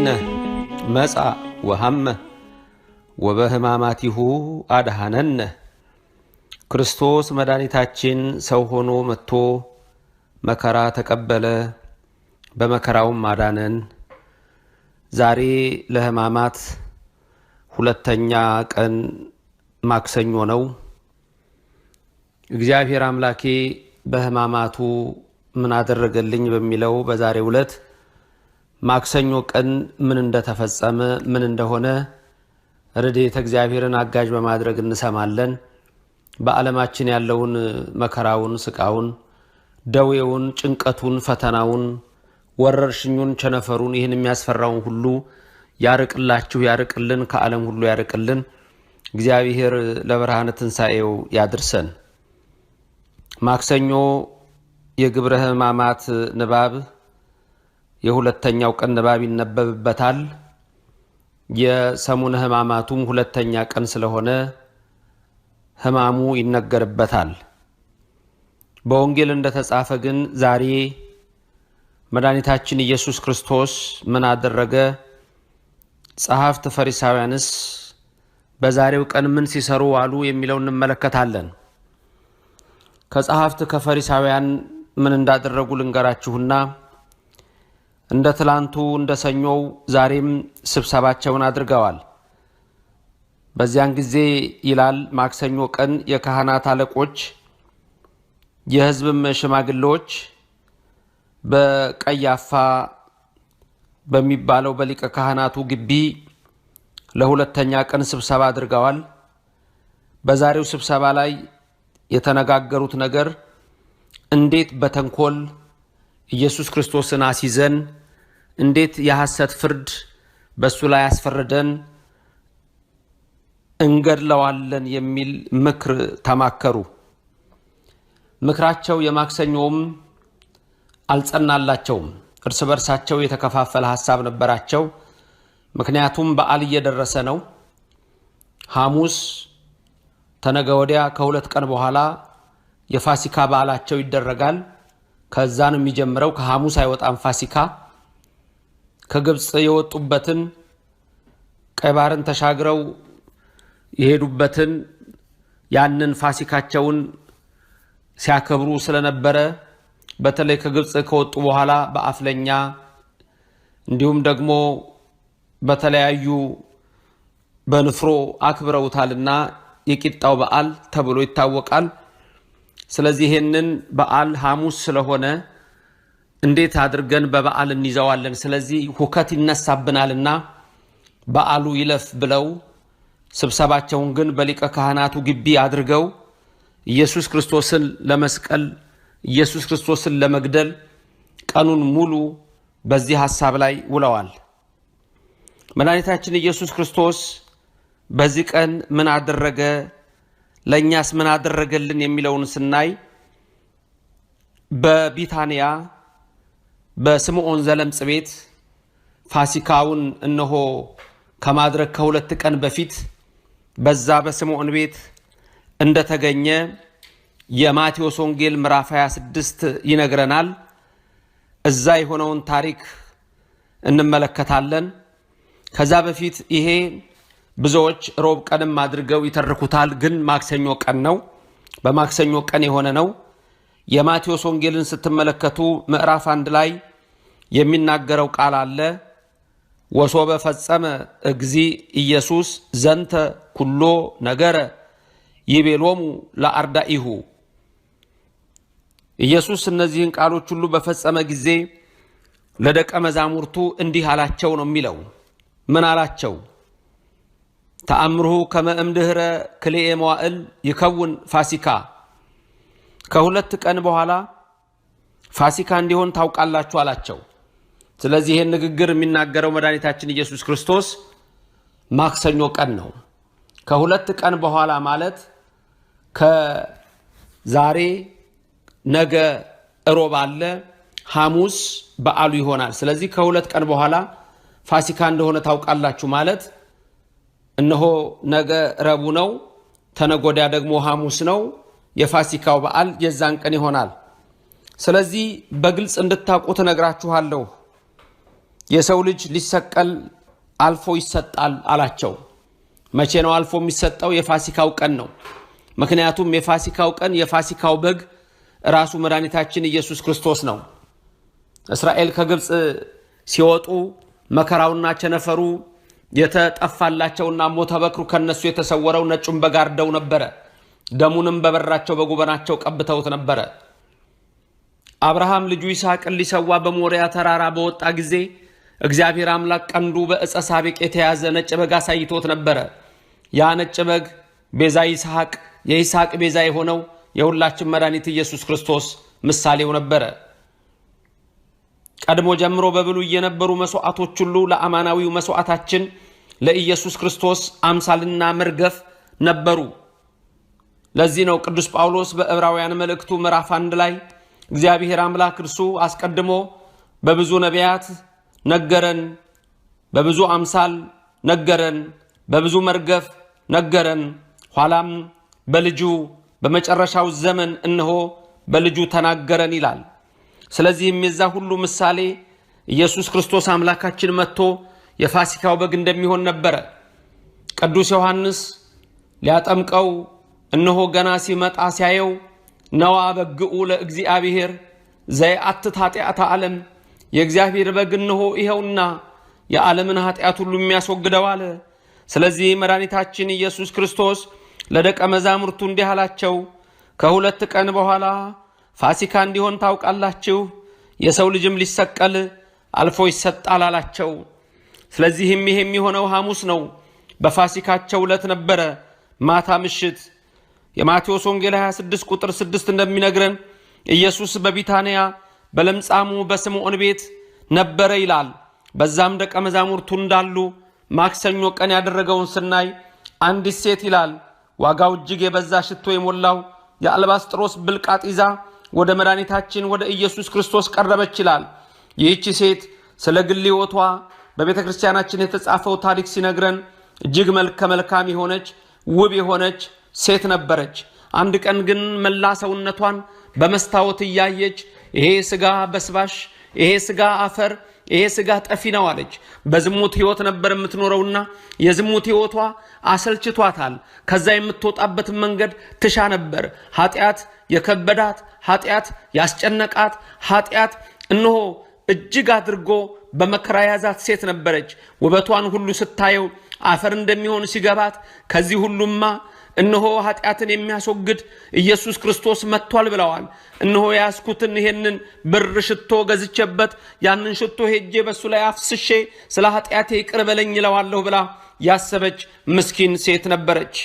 ለሊነ መጻ ወሐመ ወበህማማቲሁ አድኃነነ። ክርስቶስ መድኃኒታችን ሰው ሆኖ መጥቶ መከራ ተቀበለ፣ በመከራውም አዳነን። ዛሬ ለህማማት ሁለተኛ ቀን ማክሰኞ ነው። እግዚአብሔር አምላኬ በህማማቱ ምን አደረገልኝ በሚለው በዛሬው ዕለት ማክሰኞ ቀን ምን እንደተፈጸመ ምን እንደሆነ ረድኤተ እግዚአብሔርን አጋዥ በማድረግ እንሰማለን። በዓለማችን ያለውን መከራውን፣ ስቃውን፣ ደዌውን፣ ጭንቀቱን፣ ፈተናውን፣ ወረርሽኙን፣ ቸነፈሩን ይህን የሚያስፈራውን ሁሉ ያርቅላችሁ፣ ያርቅልን፣ ከዓለም ሁሉ ያርቅልን። እግዚአብሔር ለብርሃነ ትንሣኤው ያድርሰን። ማክሰኞ የግብረ ሕማማት ንባብ የሁለተኛው ቀን ንባብ ይነበብበታል። የሰሙነ ሕማማቱም ሁለተኛ ቀን ስለሆነ ሕማሙ ይነገርበታል። በወንጌል እንደተጻፈ ግን ዛሬ መድኃኒታችን ኢየሱስ ክርስቶስ ምን አደረገ? ጸሐፍት ፈሪሳውያንስ በዛሬው ቀን ምን ሲሰሩ ዋሉ የሚለው እንመለከታለን። ከጸሐፍት ከፈሪሳውያን ምን እንዳደረጉ ልንገራችሁና እንደ ትላንቱ እንደ ሰኞው ዛሬም ስብሰባቸውን አድርገዋል። በዚያን ጊዜ ይላል ማክሰኞ ቀን የካህናት አለቆች የሕዝብም ሽማግሌዎች በቀያፋ በሚባለው በሊቀ ካህናቱ ግቢ ለሁለተኛ ቀን ስብሰባ አድርገዋል። በዛሬው ስብሰባ ላይ የተነጋገሩት ነገር እንዴት በተንኮል ኢየሱስ ክርስቶስን አስይዘን እንዴት የሐሰት ፍርድ በሱ ላይ አስፈርደን እንገድለዋለን የሚል ምክር ተማከሩ። ምክራቸው የማክሰኞውም አልጸናላቸውም። እርስ በርሳቸው የተከፋፈለ ሐሳብ ነበራቸው። ምክንያቱም በዓል እየደረሰ ነው። ሐሙስ ተነገ ወዲያ ከሁለት ቀን በኋላ የፋሲካ በዓላቸው ይደረጋል። ከዛን የሚጀምረው ከሐሙስ አይወጣም ፋሲካ። ከግብጽ የወጡበትን ቀይ ባህርን ተሻግረው የሄዱበትን ያንን ፋሲካቸውን ሲያከብሩ ስለነበረ በተለይ ከግብጽ ከወጡ በኋላ በአፍለኛ እንዲሁም ደግሞ በተለያዩ በንፍሮ አክብረውታልና የቂጣው በዓል ተብሎ ይታወቃል። ስለዚህ ይሄንን በዓል ሐሙስ ስለሆነ እንዴት አድርገን በበዓል እንይዘዋለን? ስለዚህ ሁከት ይነሳብናልና በዓሉ ይለፍ ብለው ስብሰባቸውን ግን በሊቀ ካህናቱ ግቢ አድርገው ኢየሱስ ክርስቶስን ለመስቀል ኢየሱስ ክርስቶስን ለመግደል ቀኑን ሙሉ በዚህ ሐሳብ ላይ ውለዋል። መድኃኒታችን ኢየሱስ ክርስቶስ በዚህ ቀን ምን አደረገ? ለእኛስ ምን አደረገልን የሚለውን ስናይ በቢታንያ በስምዖን ዘለምጽ ቤት ፋሲካውን እነሆ ከማድረግ ከሁለት ቀን በፊት በዛ በስምዖን ቤት እንደተገኘ የማቴዎስ ወንጌል ምዕራፍ 26 ይነግረናል። እዛ የሆነውን ታሪክ እንመለከታለን። ከዛ በፊት ይሄ ብዙዎች ሮብ ቀንም አድርገው ይተርኩታል፣ ግን ማክሰኞ ቀን ነው። በማክሰኞ ቀን የሆነ ነው። የማቴዎስ ወንጌልን ስትመለከቱ ምዕራፍ 1 ላይ የሚናገረው ቃል አለ። ወሶበ ፈጸመ እግዚ ኢየሱስ ዘንተ ኩሎ ነገረ ይቤሎሙ ለአርዳኢሁ። ኢየሱስ እነዚህን ቃሎች ሁሉ በፈጸመ ጊዜ ለደቀ መዛሙርቱ እንዲህ አላቸው ነው የሚለው። ምን አላቸው? ተአምርሁ ከመ እምድኅረ ክልኤ መዋዕል ይከውን ፋሲካ። ከሁለት ቀን በኋላ ፋሲካ እንዲሆን ታውቃላችሁ አላቸው። ስለዚህ ይህን ንግግር የሚናገረው መድኃኒታችን ኢየሱስ ክርስቶስ ማክሰኞ ቀን ነው። ከሁለት ቀን በኋላ ማለት ከዛሬ ነገ እሮብ አለ፣ ሐሙስ በዓሉ ይሆናል። ስለዚህ ከሁለት ቀን በኋላ ፋሲካ እንደሆነ ታውቃላችሁ ማለት እነሆ ነገ ረቡዕ ነው፣ ተነጎዳ ደግሞ ሐሙስ ነው። የፋሲካው በዓል የዛን ቀን ይሆናል። ስለዚህ በግልጽ እንድታውቁት እነግራችኋለሁ። የሰው ልጅ ሊሰቀል አልፎ ይሰጣል አላቸው። መቼ ነው አልፎ የሚሰጠው? የፋሲካው ቀን ነው። ምክንያቱም የፋሲካው ቀን የፋሲካው በግ ራሱ መድኃኒታችን ኢየሱስ ክርስቶስ ነው። እስራኤል ከግብፅ ሲወጡ መከራውና ቸነፈሩ የተጠፋላቸውና ሞተ በክሩ ከነሱ የተሰወረው ነጩን በግ አርደው ነበረ። ደሙንም በበራቸው በጉበናቸው ቀብተውት ነበረ። አብርሃም ልጁ ይስሐቅን ሊሰዋ በሞሪያ ተራራ በወጣ ጊዜ እግዚአብሔር አምላክ ቀንዱ በዕፀ ሳቤቅ የተያዘ ነጭ በግ አሳይቶት ነበረ። ያ ነጭ በግ ቤዛ ይስሐቅ፣ የይስሐቅ ቤዛ የሆነው የሁላችን መድኃኒት ኢየሱስ ክርስቶስ ምሳሌው ነበረ። ቀድሞ ጀምሮ በብሉይ የነበሩ መስዋዕቶች ሁሉ ለአማናዊው መስዋዕታችን ለኢየሱስ ክርስቶስ አምሳልና መርገፍ ነበሩ። ለዚህ ነው ቅዱስ ጳውሎስ በዕብራውያን መልእክቱ ምዕራፍ 1 ላይ እግዚአብሔር አምላክ እርሱ አስቀድሞ በብዙ ነቢያት ነገረን፣ በብዙ አምሳል ነገረን፣ በብዙ መርገፍ ነገረን፣ ኋላም በልጁ በመጨረሻው ዘመን እነሆ በልጁ ተናገረን ይላል። ስለዚህም የዛ ሁሉ ምሳሌ ኢየሱስ ክርስቶስ አምላካችን መጥቶ የፋሲካው በግ እንደሚሆን ነበረ። ቅዱስ ዮሐንስ ሊያጠምቀው እነሆ ገና ሲመጣ ሲያየው ነዋ በግኡ ለእግዚአብሔር ዘየአትት ኃጢአተ ዓለም፣ የእግዚአብሔር በግ እነሆ ይኸውና የዓለምን ኃጢአት ሁሉ የሚያስወግደው አለ። ስለዚህ መድኃኒታችን ኢየሱስ ክርስቶስ ለደቀ መዛሙርቱ እንዲህ አላቸው፣ ከሁለት ቀን በኋላ ፋሲካ እንዲሆን ታውቃላችሁ፣ የሰው ልጅም ሊሰቀል አልፎ ይሰጣል አላቸው። ስለዚህም ይሄ የሚሆነው ሐሙስ ነው። በፋሲካቸው ዕለት ነበረ ማታ ምሽት። የማቴዎስ ወንጌል 26 ቁጥር 6 እንደሚነግረን ኢየሱስ በቢታንያ በለምጻሙ በስምዖን ቤት ነበረ ይላል። በዛም ደቀ መዛሙርቱ እንዳሉ ማክሰኞ ቀን ያደረገውን ስናይ አንዲት ሴት ይላል ዋጋው እጅግ የበዛ ሽቶ የሞላው የአልባስጥሮስ ብልቃጥ ይዛ ወደ መድኃኒታችን ወደ ኢየሱስ ክርስቶስ ቀረበች ይላል። ይህች ሴት ስለ ግል ሕይወቷ በቤተ ክርስቲያናችን የተጻፈው ታሪክ ሲነግረን እጅግ መልከ መልካም የሆነች ውብ የሆነች ሴት ነበረች። አንድ ቀን ግን መላ ሰውነቷን በመስታወት እያየች ይሄ ስጋ በስባሽ፣ ይሄ ስጋ አፈር፣ ይሄ ስጋ ጠፊ ነው አለች። በዝሙት ሕይወት ነበር የምትኖረውና የዝሙት ሕይወቷ አሰልችቷታል። ከዛ የምትወጣበትን መንገድ ትሻ ነበር። ኃጢአት የከበዳት፣ ኃጢአት ያስጨነቃት፣ ኃጢአት እነሆ እጅግ አድርጎ በመከራ ያዛት ሴት ነበረች። ውበቷን ሁሉ ስታየው አፈር እንደሚሆን ሲገባት ከዚህ ሁሉማ እነሆ ኃጢአትን የሚያስወግድ ኢየሱስ ክርስቶስ መጥቷል ብለዋል። እነሆ ያስኩትን ይሄንን ብር ሽቶ ገዝቼበት ያንን ሽቶ ሄጄ በሱ ላይ አፍስሼ ስለ ኃጢአቴ ይቅር በለኝ ይለዋለሁ ብላ ያሰበች ምስኪን ሴት ነበረች።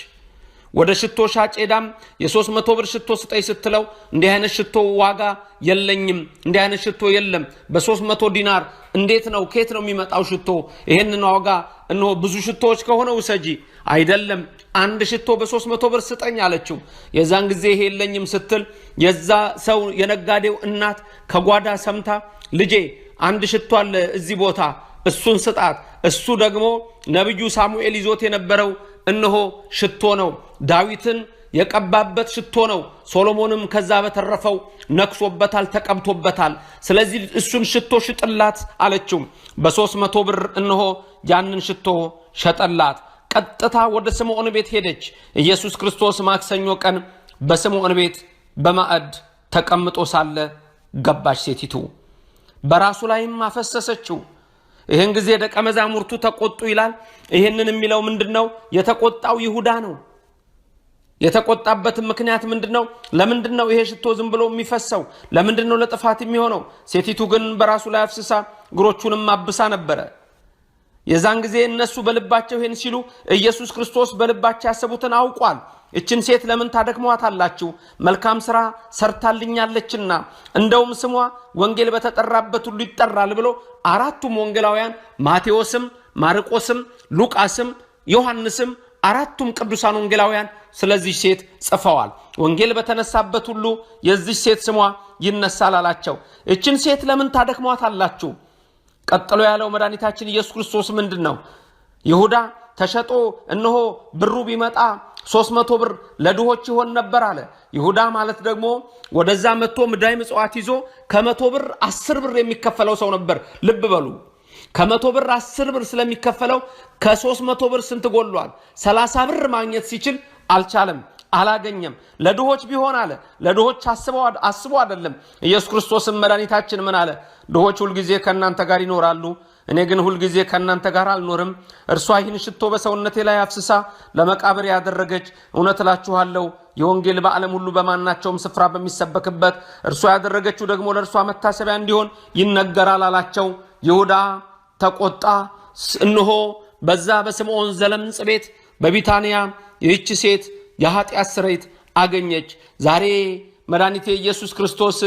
ወደ ሽቶ ሻጭ ሄዳም የ300 ብር ሽቶ ስጠኝ ስትለው እንዲህ አይነት ሽቶ ዋጋ የለኝም፣ እንዲህ አይነት ሽቶ የለም፣ በ300 ዲናር እንዴት ነው ከየት ነው የሚመጣው ሽቶ? ይሄንን ዋጋ እነሆ ብዙ ሽቶዎች ከሆነ ውሰጂ፣ አይደለም አንድ ሽቶ በ300 ብር ስጠኝ አለችው። የዛን ጊዜ ይሄ የለኝም ስትል የዛ ሰው የነጋዴው እናት ከጓዳ ሰምታ ልጄ አንድ ሽቶ አለ እዚህ ቦታ እሱን ስጣት፣ እሱ ደግሞ ነብዩ ሳሙኤል ይዞት የነበረው እነሆ ሽቶ ነው፣ ዳዊትን የቀባበት ሽቶ ነው፣ ሶሎሞንም ከዛ በተረፈው ነክሶበታል፣ ተቀብቶበታል። ስለዚህ እሱን ሽቶ ሽጥላት አለችው። በ300 ብር እነሆ ያንን ሽቶ ሸጠላት። ቀጥታ ወደ ስምዖን ቤት ሄደች። ኢየሱስ ክርስቶስ ማክሰኞ ቀን በስምዖን ቤት በማዕድ ተቀምጦ ሳለ ገባች ሴቲቱ፣ በራሱ ላይም አፈሰሰችው። ይህን ጊዜ ደቀ መዛሙርቱ ተቆጡ ይላል። ይህንን የሚለው ምንድነው? የተቆጣው ይሁዳ ነው። የተቆጣበትም ምክንያት ምንድነው? ለምንድነው ይሄ ሽቶ ዝም ብሎ የሚፈሰው? ለምንድነው ለጥፋት የሚሆነው? ሴቲቱ ግን በራሱ ላይ አፍስሳ እግሮቹንም አብሳ ነበረ። የዛን ጊዜ እነሱ በልባቸው ይሄን ሲሉ ኢየሱስ ክርስቶስ በልባቸው ያሰቡትን አውቋል። እችን ሴት ለምን ታደክሟታላችሁ? መልካም ስራ ሰርታልኛለችና እንደውም ስሟ ወንጌል በተጠራበት ሁሉ ይጠራል ብሎ አራቱም ወንጌላውያን ማቴዎስም፣ ማርቆስም፣ ሉቃስም፣ ዮሐንስም አራቱም ቅዱሳን ወንጌላውያን ስለዚህ ሴት ጽፈዋል። ወንጌል በተነሳበት ሁሉ የዚህ ሴት ስሟ ይነሳል አላቸው። እችን ሴት ለምን ታደክሟታላችሁ? ቀጥሎ ያለው መድኃኒታችን ኢየሱስ ክርስቶስ ምንድነው? ይሁዳ ተሸጦ እነሆ ብሩ ቢመጣ 300 ብር ለድሆች ይሆን ነበር አለ። ይሁዳ ማለት ደግሞ ወደዛ መጥቶ ምዳይ ምጽዋት ይዞ ከ100 ብር 10 ብር የሚከፈለው ሰው ነበር። ልብ በሉ። ከ100 ብር 10 ብር ስለሚከፈለው ከ300 ብር ስንት ጎሏል? 30 ብር ማግኘት ሲችል አልቻለም፣ አላገኘም። ለድሆች ቢሆን አለ ለድሆች አስቦ አይደለም። ኢየሱስ ክርስቶስም መድኃኒታችን ምን አለ? ድሆች ሁል ጊዜ ከእናንተ ጋር ይኖራሉ፣ እኔ ግን ሁል ጊዜ ከእናንተ ጋር አልኖርም። እርሷ ይህን ሽቶ በሰውነቴ ላይ አፍስሳ ለመቃብር ያደረገች፣ እውነት እላችኋለሁ የወንጌል በዓለም ሁሉ በማናቸውም ስፍራ በሚሰበክበት እርሷ ያደረገችው ደግሞ ለእርሷ መታሰቢያ እንዲሆን ይነገራል አላቸው። ይሁዳ ተቆጣ። እነሆ በዛ በስምዖን ዘለምጽ ቤት በቢታንያ ይህች ሴት የኃጢአት ስርየት አገኘች። ዛሬ መድኃኒቴ ኢየሱስ ክርስቶስ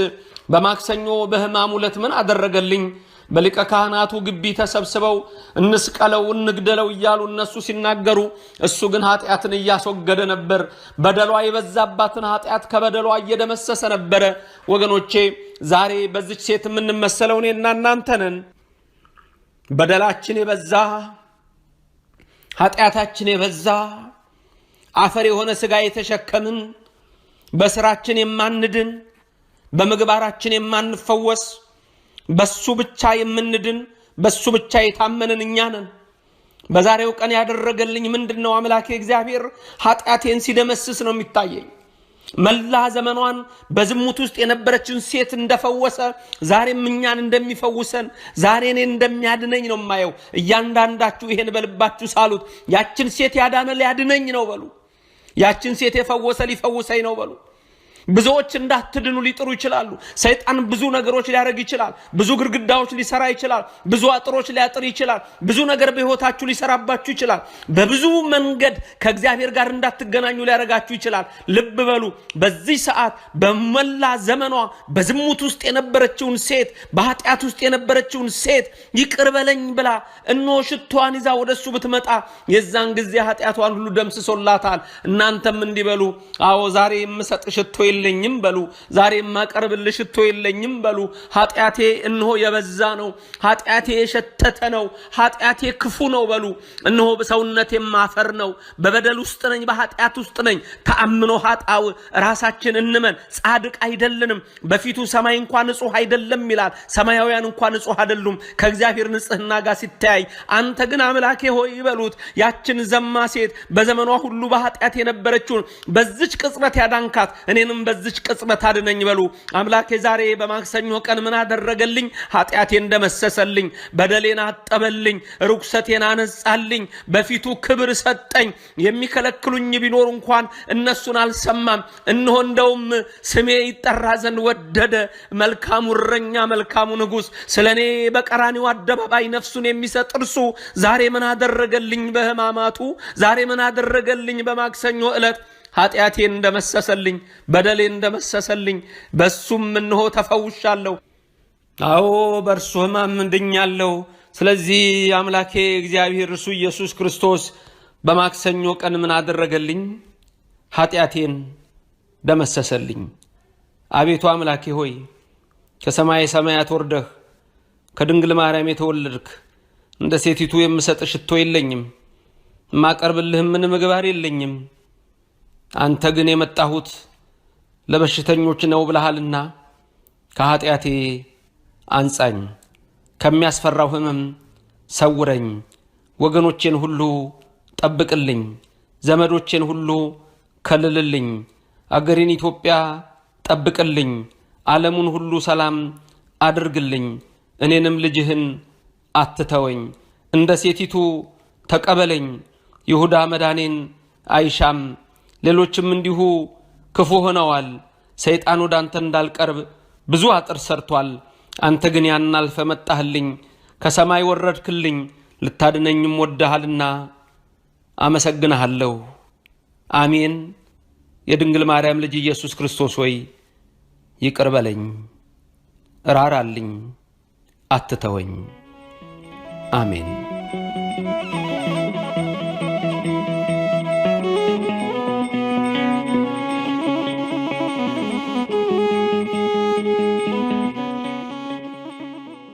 በማክሰኞ በሕማሙ ዕለት ምን አደረገልኝ? በሊቀ ካህናቱ ግቢ ተሰብስበው እንስቀለው እንግደለው እያሉ እነሱ ሲናገሩ እሱ ግን ኃጢአትን እያስወገደ ነበር። በደሏ የበዛባትን ኃጢአት ከበደሏ እየደመሰሰ ነበረ። ወገኖቼ ዛሬ በዚች ሴት የምንመሰለው እኔና እናንተ ነን። በደላችን የበዛ ኃጢአታችን የበዛ አፈር የሆነ ሥጋ የተሸከምን በስራችን የማንድን በምግባራችን የማንፈወስ በሱ ብቻ የምንድን በሱ ብቻ የታመንን እኛ ነን። በዛሬው ቀን ያደረገልኝ ምንድነው? አምላኬ እግዚአብሔር ኃጢአቴን ሲደመስስ ነው የሚታየኝ። መላ ዘመኗን በዝሙት ውስጥ የነበረችን ሴት እንደፈወሰ ዛሬም እኛን እንደሚፈውሰን ዛሬ እኔን እንደሚያድነኝ ነው የማየው። እያንዳንዳችሁ ይሄን በልባችሁ ሳሉት። ያችን ሴት ያዳነ ሊያድነኝ ነው በሉ። ያችን ሴት የፈወሰ ሊፈውሰኝ ነው በሉ። ብዙዎች እንዳትድኑ ሊጥሩ ይችላሉ። ሰይጣን ብዙ ነገሮች ሊያደርግ ይችላል። ብዙ ግድግዳዎች ሊሰራ ይችላል። ብዙ አጥሮች ሊያጥር ይችላል። ብዙ ነገር በህይወታችሁ ሊሰራባችሁ ይችላል። በብዙ መንገድ ከእግዚአብሔር ጋር እንዳትገናኙ ሊያደርጋችሁ ይችላል። ልብ በሉ። በዚህ ሰዓት በመላ ዘመኗ በዝሙት ውስጥ የነበረችውን ሴት፣ በኃጢአት ውስጥ የነበረችውን ሴት ይቅር በለኝ ብላ እነሆ ሽቷን ይዛ ወደሱ ብትመጣ የዛን ጊዜ ኃጢአቷን ሁሉ ደምስሶላታል። እናንተም እንዲበሉ አዎ ዛሬ የምሰጥ ሽቶ የለኝም በሉ። ዛሬ የማቀርብልሽ ሽቶ የለኝም በሉ። ኃጢአቴ እነሆ የበዛ ነው። ኃጢአቴ የሸተተ ነው። ኃጢአቴ ክፉ ነው በሉ። እነሆ በሰውነቴ ማፈር ነው። በበደል ውስጥ ነኝ፣ በኃጢአት ውስጥ ነኝ። ተአምኖ ኃጣው ራሳችን እንመን። ጻድቅ አይደለንም። በፊቱ ሰማይ እንኳን ንጹህ አይደለም ይላል። ሰማያውያን እንኳን ንጹህ አይደሉም ከእግዚአብሔር ንጽህና ጋር ሲታይ። አንተ ግን አምላኬ ሆይ ይበሉት ያችን ዘማ ሴት በዘመኗ ሁሉ በኃጢአት የነበረችውን በዚች ቅጽበት ያዳንካት እኔንም በዚች ቅጽበት አድነኝ በሉ። አምላኬ ዛሬ በማክሰኞ ቀን ምን አደረገልኝ? ኃጢአቴን ደመሰሰልኝ፣ በደሌን አጠበልኝ፣ ርኩሰቴን አነጻልኝ፣ በፊቱ ክብር ሰጠኝ። የሚከለክሉኝ ቢኖር እንኳን እነሱን አልሰማም። እነሆ እንደውም ስሜ ይጠራ ዘንድ ወደደ። መልካሙ እረኛ፣ መልካሙ ንጉሥ፣ ስለኔ በቀራኒው አደባባይ ነፍሱን የሚሰጥ እርሱ ዛሬ ምን አደረገልኝ? በሕማማቱ ዛሬ ምን አደረገልኝ? በማክሰኞ ዕለት ኃጢአቴን እንደመሰሰልኝ፣ በደሌን እንደመሰሰልኝ፣ በሱም እንሆ ተፈውሻለሁ። አዎ በእርሱ ሕማም ድኛለሁ። ስለዚህ አምላኬ እግዚአብሔር እርሱ ኢየሱስ ክርስቶስ በማክሰኞ ቀን ምን አደረገልኝ? ኃጢአቴን ደመሰሰልኝ። አቤቱ አምላኬ ሆይ ከሰማይ ሰማያት ወርደህ ከድንግል ማርያም የተወለድክ እንደ ሴቲቱ የምሰጥ ሽቶ የለኝም፣ የማቀርብልህም ምን ምግባር የለኝም። አንተ ግን የመጣሁት ለበሽተኞች ነው ብለሃልና ከኃጢአቴ አንጻኝ፣ ከሚያስፈራው ሕመም ሰውረኝ፣ ወገኖቼን ሁሉ ጠብቅልኝ፣ ዘመዶቼን ሁሉ ከልልልኝ፣ አገሬን ኢትዮጵያ ጠብቅልኝ፣ ዓለሙን ሁሉ ሰላም አድርግልኝ፣ እኔንም ልጅህን አትተወኝ፣ እንደ ሴቲቱ ተቀበለኝ። ይሁዳ መዳኔን አይሻም፣ ሌሎችም እንዲሁ ክፉ ሆነዋል። ሰይጣን ወደ አንተ እንዳልቀርብ ብዙ አጥር ሰርቷል። አንተ ግን ያን አልፈ መጣህልኝ፣ ከሰማይ ወረድክልኝ፣ ልታድነኝም ወደሃልና አመሰግንሃለሁ። አሜን። የድንግል ማርያም ልጅ ኢየሱስ ክርስቶስ ሆይ ይቅር በለኝ፣ እራራልኝ፣ አትተወኝ። አሜን።